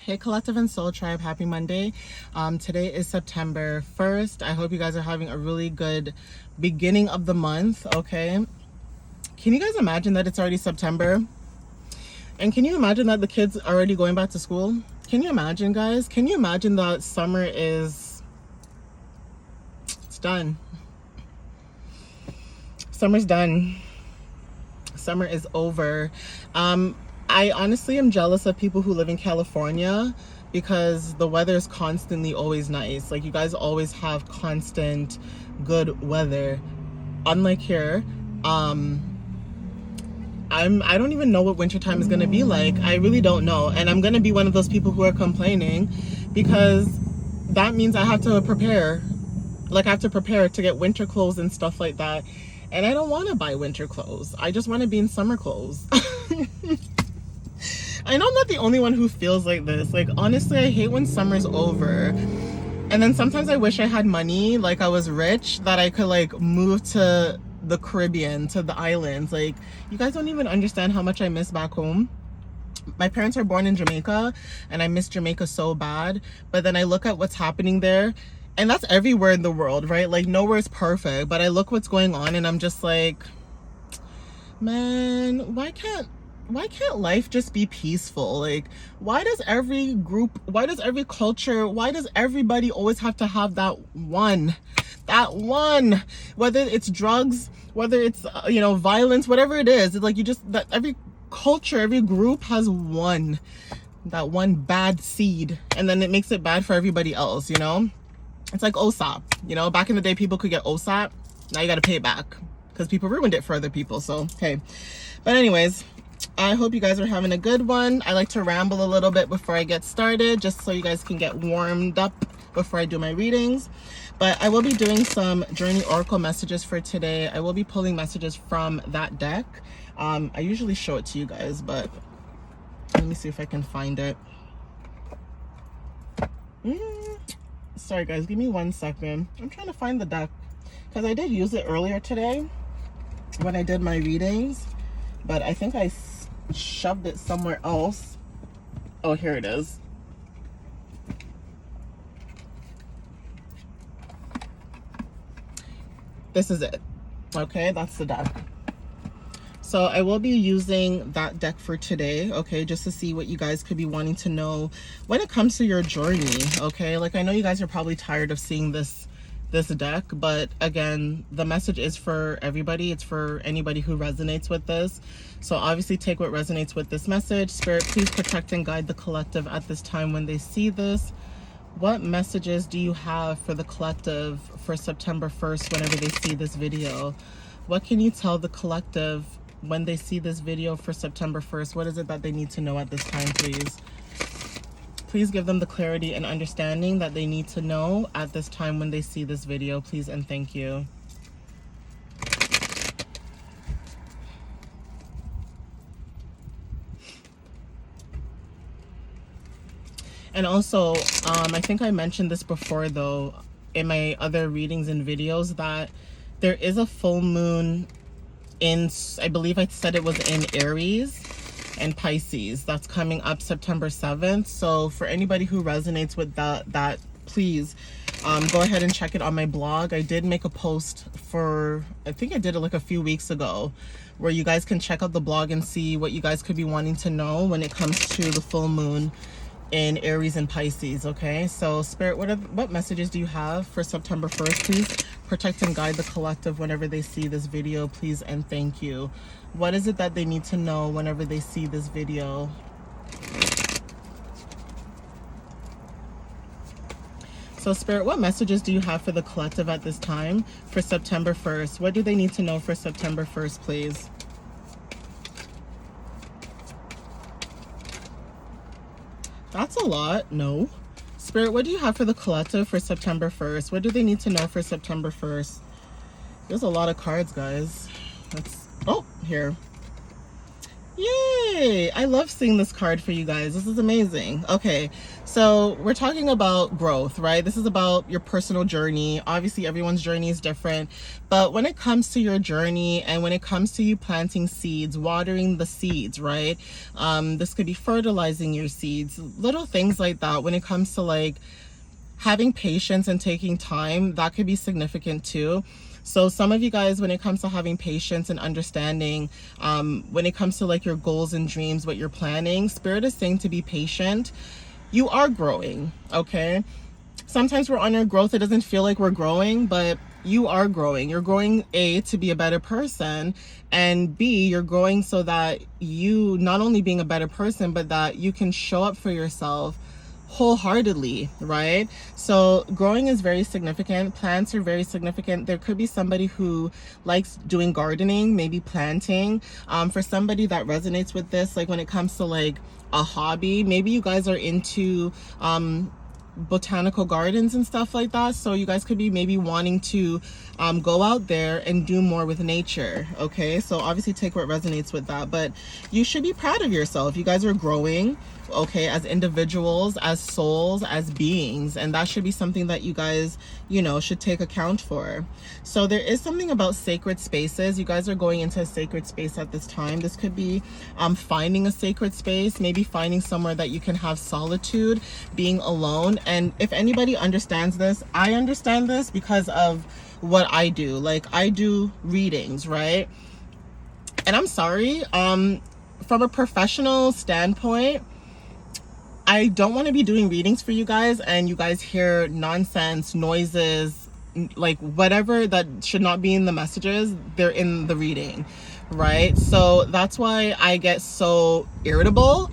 Hey Collective and Soul Tribe, happy Monday. Today is September 1st. I hope you guys are having a really good beginning of the month, okay? Can you guys imagine that it's already September? And can you imagine that the kids are already going back to school? Can you imagine, guys? Can you imagine that summer is... It's done. Summer's done. Summer is over. I honestly am jealous of people who live in California because the weather is constantly always nice. Like, you guys always have constant good weather. Unlike here, I don't even know what wintertime is gonna be like. I really don't know. And I'm gonna be one of those people who are complaining because that means I have to prepare. Like, I have to prepare to get winter clothes and stuff like that. And I don't want to buy winter clothes. I just want to be in summer clothes. I know I'm not the only one who feels like this. Like, honestly, I hate when summer's over. And then sometimes I wish I had money, like I was rich, that I could like move to the Caribbean, to the islands. Like, you guys don't even understand how much I miss back home. My parents are born in Jamaica and I miss Jamaica so bad. But then I look at what's happening there, and that's everywhere in the world, right? Like, nowhere is perfect, but I look what's going on and I'm just like, man, why can't life just be peaceful? Like, why does every group, why does every culture, why does everybody always have to have that one, whether it's drugs, whether it's violence, whatever it is, it's like that every culture, every group has that one bad seed, and then it makes it bad for everybody else. It's like OSAP. Back in the day, people could get OSAP. Now you got to pay it back because people ruined it for other people. So, hey. But anyways, I hope you guys are having a good one. I like to ramble a little bit before I get started, just so you guys can get warmed up before I do my readings. But I will be doing some Journey Oracle messages for today. I will be pulling messages from that deck. I usually show it to you guys, but let me see if I can find it. Sorry guys, give me 1 second. I'm trying to find the deck because I did use it earlier today when I did my readings, but I think I shoved it somewhere else. Oh, here it is. This is it. Okay, that's the deck. So I will be using that deck for today, okay, just to see what you guys could be wanting to know when it comes to your journey, okay? Like, I know you guys are probably tired of seeing this deck, but again, the message is for everybody. It's for anybody who resonates with this. So obviously take what resonates with this message. Spirit, please protect and guide the collective at this time when they see this. What messages do you have for the collective for September 1st whenever they see this video? What can you tell the collective when they see this video for September 1st? What is it that they need to know at this time, please? Please give them the clarity and understanding that they need to know at this time when they see this video, please, and thank you. And also, I think I mentioned this before, though, in my other readings and videos, that there is a full moon in, I believe I said it was in Aries and Pisces. That's coming up September 7th. So for anybody who resonates with that please go ahead and check it on my blog. I did make a post I think I did it like a few weeks ago, where you guys can check out the blog and see what you guys could be wanting to know when it comes to the full moon in Aries and Pisces. Okay, so Spirit, what messages do you have for September 1st? Please protect and guide the collective whenever they see this video, please, and thank you. What is it that they need to know whenever they see this video? So Spirit, what messages do you have for the collective at this time for September 1st? What do they need to know for September 1st, please? That's a lot. No. Spirit, what do you have for the collective for September 1st? What do they need to know for September 1st? There's a lot of cards, guys. Oh, here. Yay! I love seeing this card for you guys. This is amazing. Okay, so we're talking about growth, right? This is about your personal journey. Obviously, everyone's journey is different, but when it comes to your journey and when it comes to you planting seeds, watering the seeds, right? This could be fertilizing your seeds, little things like that. When it comes to like having patience and taking time, that could be significant too. So some of you guys, when it comes to having patience and understanding, when it comes to like your goals and dreams, what you're planning, Spirit is saying to be patient. You are growing, okay? Sometimes we're on your growth. It doesn't feel like we're growing, but you are growing. You're growing, A, to be a better person, and B, you're growing so that you, not only being a better person, but that you can show up for yourself wholeheartedly, right? So growing is very significant. Plants are very significant. There could be somebody who likes doing gardening, maybe planting. For somebody that resonates with this, like when it comes to like a hobby, maybe you guys are into botanical gardens and stuff like that, so you guys could be maybe wanting to go out there and do more with nature. Okay, so obviously take what resonates with that, but you should be proud of yourself. You guys are growing, okay, as individuals, as souls, as beings, and that should be something that you guys, you know, should take account for. So there is something about sacred spaces. You guys are going into a sacred space at this time. This could be finding a sacred space, maybe finding somewhere that you can have solitude, being alone. And if anybody understands this, I understand this because of what I do. Like, I do readings, right? And I'm sorry, from a professional standpoint, I don't want to be doing readings for you guys and you guys hear nonsense, noises, like whatever that should not be in the messages, they're in the reading, right? So that's why I get so irritable.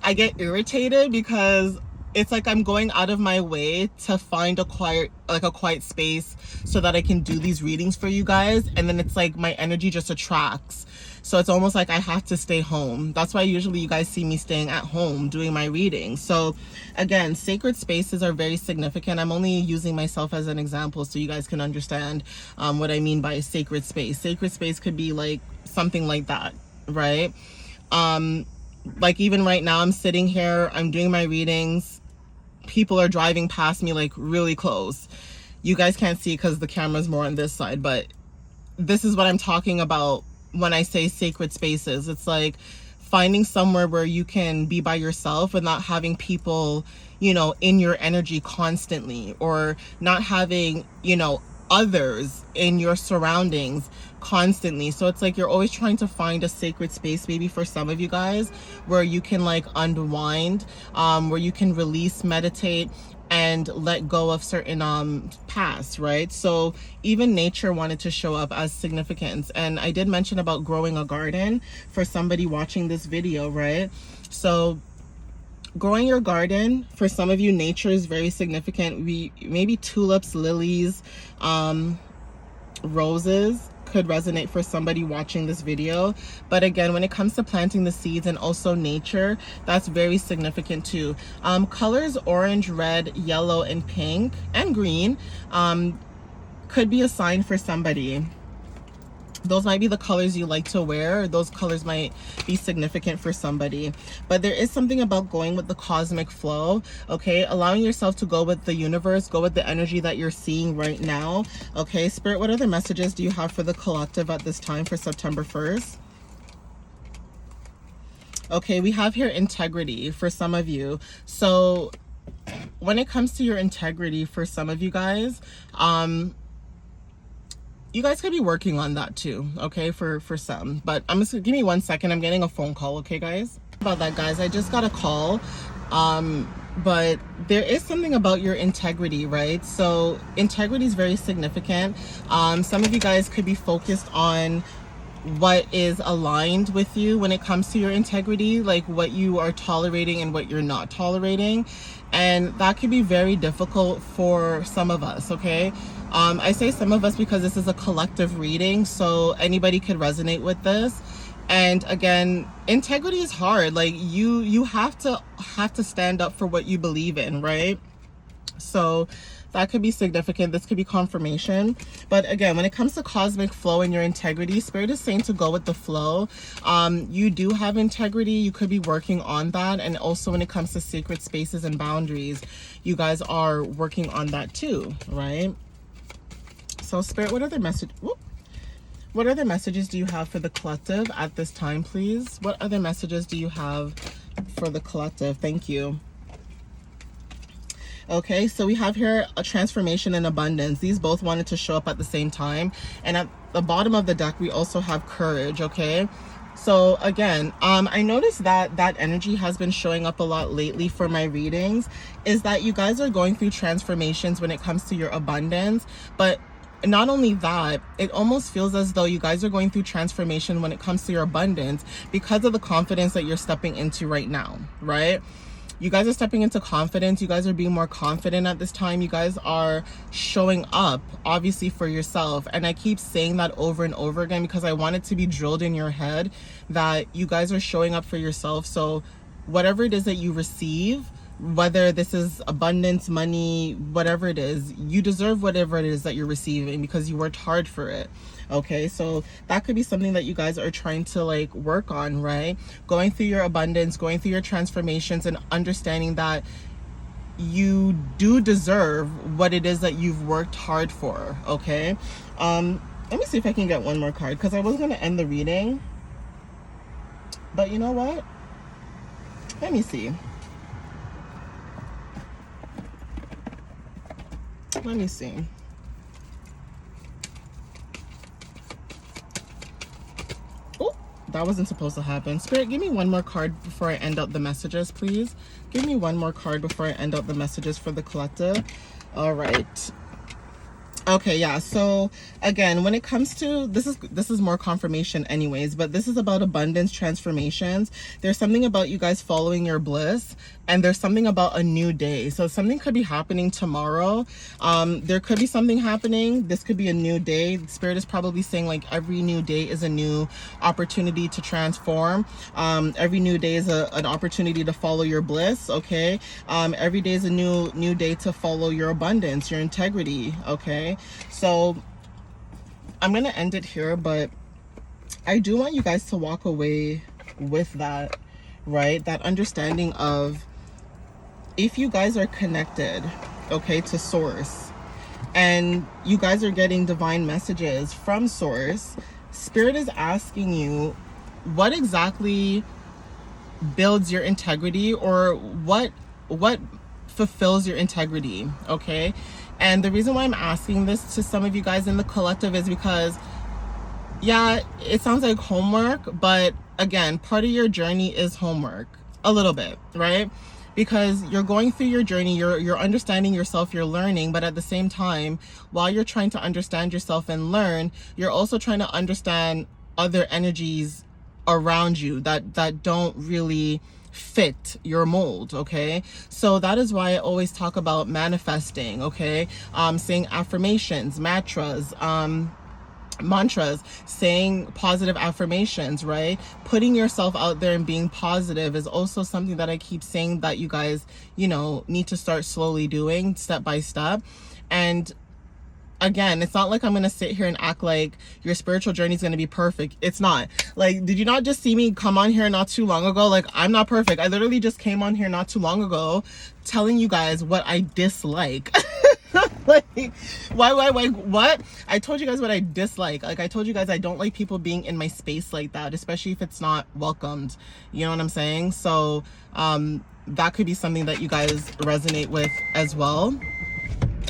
I get irritated because it's like I'm going out of my way to find a quiet space so that I can do these readings for you guys, and then it's like my energy just attracts. So it's almost like I have to stay home. That's why usually you guys see me staying at home doing my readings. So again, sacred spaces are very significant. I'm only using myself as an example so you guys can understand what I mean by a sacred space. Sacred space could be like something like that, right? Like even right now, I'm sitting here, I'm doing my readings. People are driving past me like really close. You guys can't see because the camera's more on this side, but this is what I'm talking about when I say sacred spaces. It's like finding somewhere where you can be by yourself and not having people, you know, in your energy constantly, or not having, you know, others in your surroundings constantly. So it's like you're always trying to find a sacred space, maybe for some of you guys, where you can like unwind, where you can release, meditate, and let go of certain past, right? So even nature wanted to show up as significance. And I did mention about growing a garden for somebody watching this video, right? So growing your garden, for some of you, nature is very significant. Maybe tulips, lilies, roses could resonate for somebody watching this video. But again, when it comes to planting the seeds and also nature, that's very significant too. Colors orange, red, yellow, and pink and green could be a sign for somebody. Those might be the colors you like to wear. Those colors might be significant for somebody. But there is something about going with the cosmic flow, okay? Allowing yourself to go with the universe, go with the energy that you're seeing right now, okay? Spirit, what other messages do you have for the collective at this time for September 1st? Okay, we have here integrity for some of you. So when it comes to your integrity for some of you guys, you guys could be working on that too, okay, for some. But I'm just give me 1 second. I'm getting a phone call, okay, guys? About that, guys, I just got a call. But there is something about your integrity, right? So integrity is very significant. Some of you guys could be focused on what is aligned with you when it comes to your integrity, like what you are tolerating and what you're not tolerating. And that can be very difficult for some of us, okay? I say some of us because this is a collective reading, so anybody could resonate with this. And again, integrity is hard. Like you have to stand up for what you believe in, right? So That could be significant. This could be confirmation. But again, when it comes to cosmic flow and your integrity, Spirit is saying to go with the flow. You do have integrity. You could be working on that. And also when it comes to sacred spaces and boundaries, you guys are working on that too, right? So Spirit, what other messages do you have for the collective at this time, please? What other messages do you have for the collective? Thank you. Okay, so we have here a transformation and abundance. These both wanted to show up at the same time. And at the bottom of the deck, we also have courage, okay? So again, I noticed that that energy has been showing up a lot lately for my readings, is that you guys are going through transformations when it comes to your abundance. But not only that, it almost feels as though you guys are going through transformation when it comes to your abundance because of the confidence that you're stepping into right now, right? You guys are stepping into confidence. You guys are being more confident at this time. You guys are showing up, obviously, for yourself. And I keep saying that over and over again because I want it to be drilled in your head that you guys are showing up for yourself. So whatever it is that you receive, whether this is abundance, money, whatever it is, you deserve whatever it is that you're receiving because you worked hard for it. Okay, so that could be something that you guys are trying to like work on, right? Going through your abundance, going through your transformations, and understanding that you do deserve what it is that you've worked hard for. Okay, let me see if I can get one more card because I was going to end the reading, but you know what, let me see. Oh, that wasn't supposed to happen. Spirit, give me one more card before I end out the messages, please. Give me one more card before I end out the messages for the collective. All right. Okay, yeah, so again, when it comes to this is more confirmation anyways, but this is about abundance, transformations. There's something about you guys following your bliss, and there's something about a new day. So something could be happening tomorrow. There could be something happening. This could be a new day. Spirit is probably saying like every new day is a new opportunity to transform. Every new day is an opportunity to follow your bliss, okay? Every day is a new day to follow your abundance, your integrity, okay? So I'm going to end it here, but I do want you guys to walk away with that, right? That understanding of if you guys are connected, okay, to source, and you guys are getting divine messages from source, Spirit is asking you what exactly builds your integrity, or what fulfills your integrity, okay? And the reason why I'm asking this to some of you guys in the collective is because, yeah, it sounds like homework, but again, part of your journey is homework, a little bit, right? Because you're going through your journey, you're understanding yourself, you're learning, but at the same time, while you're trying to understand yourself and learn, you're also trying to understand other energies around you that don't really fit your mold, okay? So that is why I always talk about manifesting, okay? Saying affirmations, mantras, saying positive affirmations, right? Putting yourself out there and being positive is also something that I keep saying that you guys, you know, need to start slowly doing step by step. And again, it's not like I'm going to sit here and act like your spiritual journey is going to be perfect. It's not. Like, did you not just see me come on here not too long ago? Like, I'm not perfect. I literally just came on here not too long ago telling you guys what I dislike. Like, what? I told you guys what I dislike. Like, I told you guys I don't like people being in my space like that, especially if it's not welcomed. You know what I'm saying? So, that could be something that you guys resonate with as well.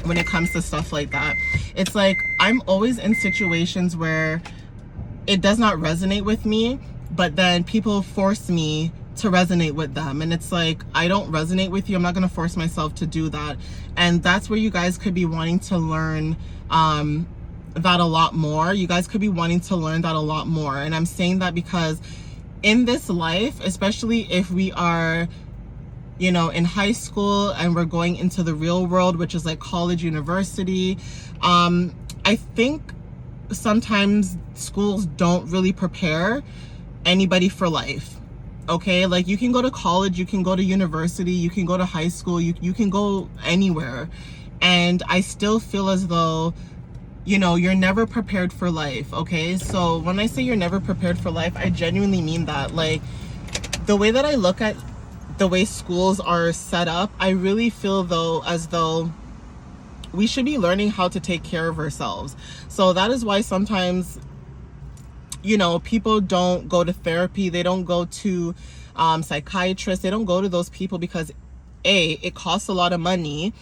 When it comes to stuff like that, it's like I'm always in situations where it does not resonate with me, but then people force me to resonate with them, and it's like, I don't resonate with you, I'm not going to force myself to do that. And that's where you guys could be wanting to learn that a lot more. You guys could be wanting to learn that a lot more. And I'm saying that because in this life, especially if we are, you know, in high school and we're going into the real world, which is like college, university, I think sometimes schools don't really prepare anybody for life, okay? Like, you can go to college, you can go to university, you can go to high school, you can go anywhere, And I still feel as though, you know, you're never prepared for life, okay? So when I say you're never prepared for life, I genuinely mean that. Like, the way that I look at the way schools are set up, I really feel though as though we should be learning how to take care of ourselves. So that is why sometimes, you know, people don't go to therapy, they don't go to psychiatrists, they don't go to those people because A, it costs a lot of money.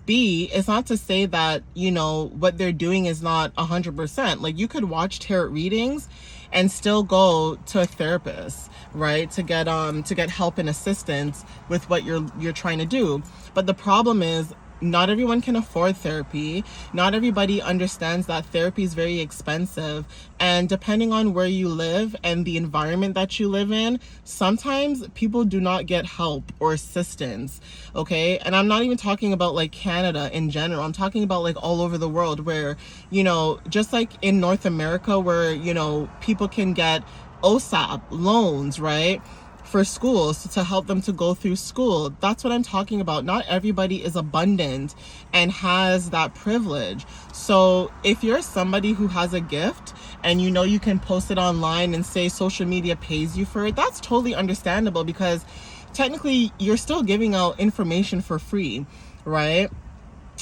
B, it's not to say that, you know, what they're doing is not 100%. Like, you could watch tarot readings and still go to a therapist, right, to get help and assistance with what you're trying to do. But the problem is, not everyone can afford therapy. Not everybody understands that therapy is very expensive. And depending on where you live and the environment that you live in, sometimes people do not get help or assistance, okay? And I'm not even talking about like Canada in general. I'm talking about like all over the world where, you know, just like in North America where, you know, people can get OSAP loans, right? For schools to help them to go through school. That's what I'm talking about. Not everybody is abundant and has that privilege. So if you're somebody who has a gift and you know you can post it online and say social media pays you for it, that's totally understandable because technically you're still giving out information for free, right?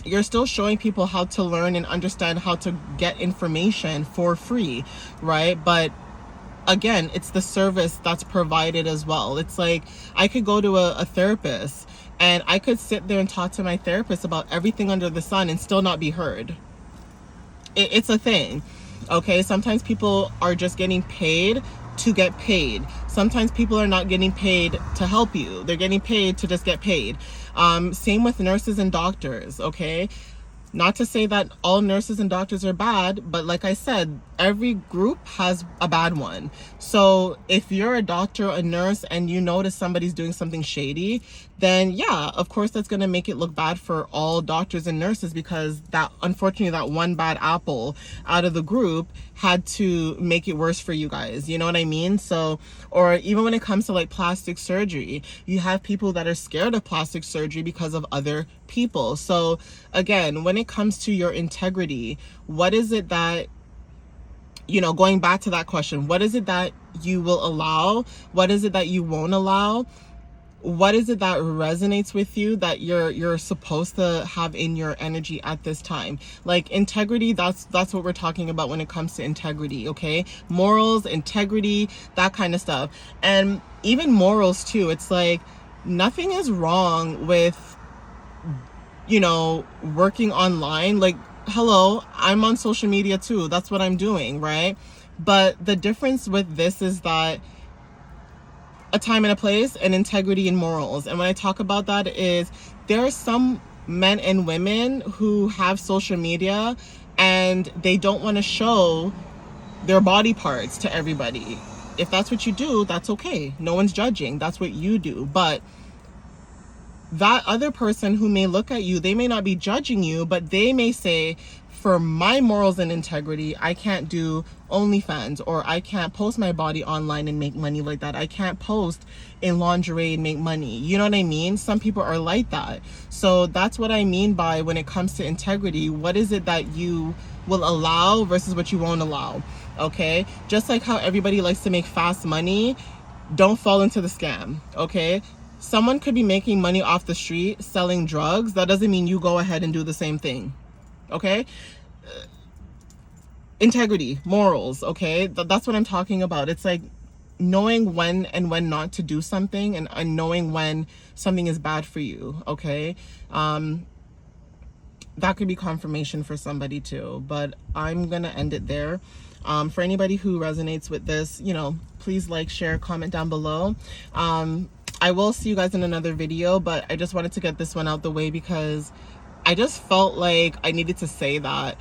You're still showing people how to learn and understand how to get information for free, right? But again, it's the service that's provided as well. It's like I could go to a therapist and I could sit there and talk to my therapist about everything under the sun and still not be heard. It's a thing, okay? Sometimes people are just getting paid to get paid. Sometimes people are not getting paid to help you. They're getting paid to just get paid. Same with nurses and doctors, okay? Not to say that all nurses and doctors are bad, but like I said, every group has a bad one. So if you're a doctor, a nurse, and you notice somebody's doing something shady, then yeah, of course that's going to make it look bad for all doctors and nurses because that, unfortunately, that one bad apple out of the group had to make it worse for you guys. You know what I mean? So, or even when it comes to like plastic surgery, you have people that are scared of plastic surgery because of other people. So again, when it comes to your integrity, what is it that, you know, going back to that question, what is it that you will allow? What is it that you won't allow? What is it that resonates with you that you're supposed to have in your energy at this time? Like integrity, that's what we're talking about when it comes to integrity, okay? Morals, integrity, that kind of stuff. And even morals too. It's like nothing is wrong with, you know, working online. Like, hello, I'm on social media too. That's what I'm doing, right? But the difference with this is that a time and a place and integrity and morals. And when I talk about that is there are some men and women who have social media and they don't want to show their body parts to everybody. If that's what you do, that's okay. No one's judging. That's what you do. But that other person who may look at you, they may not be judging you, but they may say, for my morals and integrity, I can't do OnlyFans, or I can't post my body online and make money like that. I can't post in lingerie and make money. You know what I mean? Some people are like that. So that's what I mean by when it comes to integrity. What is it that you will allow versus what you won't allow? Okay? Just like how everybody likes to make fast money, don't fall into the scam. Okay? Someone could be making money off the street selling drugs. That doesn't mean you go ahead and do the same thing. Okay? Integrity, morals, okay? That's what I'm talking about. It's like knowing when and when not to do something, and knowing when something is bad for you, okay? That could be confirmation for somebody too, but I'm gonna end it there. For anybody who resonates with this, you know, please like, share, comment down below. I will see you guys in another video, but I just wanted to get this one out the way because I just felt like I needed to say that.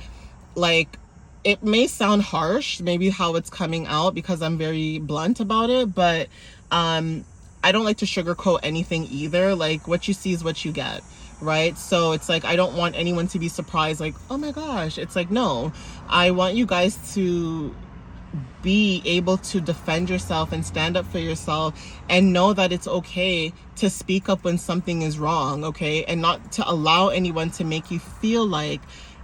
Like, it may sound harsh, maybe how it's coming out because I'm very blunt about it, but I don't like to sugarcoat anything either. Like, what you see is what you get, right? So it's like, I don't want anyone to be surprised, like, oh my gosh. It's like, no, I want you guys to be able to defend yourself and stand up for yourself and know that it's okay to speak up when something is wrong, okay? And not to allow anyone to make you feel like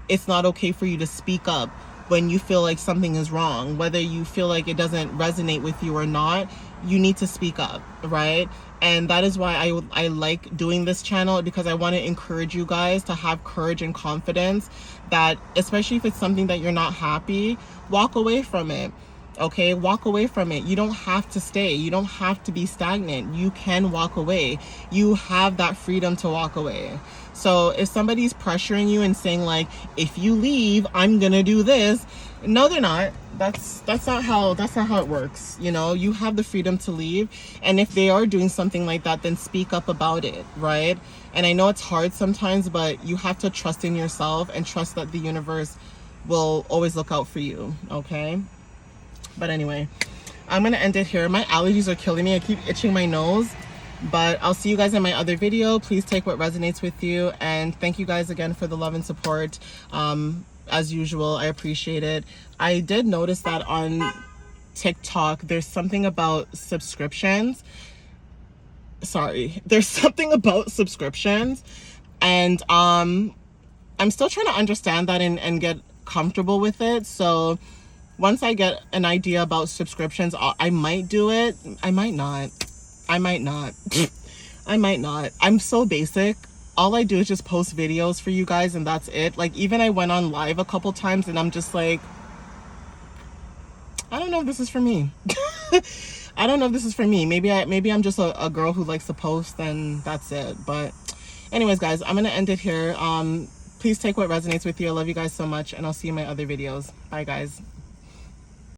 it's not okay for you to speak up when you feel like something is wrong. Whether you feel like it doesn't resonate with you or not, you need to speak up, right? And that is why I like doing this channel, because I want to encourage you guys to have courage and confidence that, especially if it's something that you're not happy, walk away from it. Okay, walk away from it. You don't have to stay. You don't have to be stagnant. You can walk away. You have that freedom to walk away. So if somebody's pressuring you and saying like, if you leave, I'm gonna do this, no, they're not. That's not how it works. You know, you have the freedom to leave, and if they are doing something like that, then speak up about it, right? And I know it's hard sometimes, but you have to trust in yourself and trust that the universe will always look out for you, okay? But anyway, I'm gonna end it here. My allergies are killing me. I keep itching my nose, but I'll see you guys in my other video. Please take what resonates with you, and thank you guys again for the love and support. As usual, I appreciate it. I did notice that on TikTok there's something about subscriptions. There's something about subscriptions, and I'm still trying to understand that and get comfortable with it. So once I get an idea about subscriptions, I might do it. I might not. I might not. I might not. I'm so basic. All I do is just post videos for you guys, and that's it. Like, even I went on live a couple times, and I'm just like, I don't know if this is for me. I don't know if this is for me. Maybe I'm just a girl who likes to post, and that's it. But anyways, guys, I'm gonna end it here. Please take what resonates with you. I love you guys so much, and I'll see you in my other videos. Bye, guys.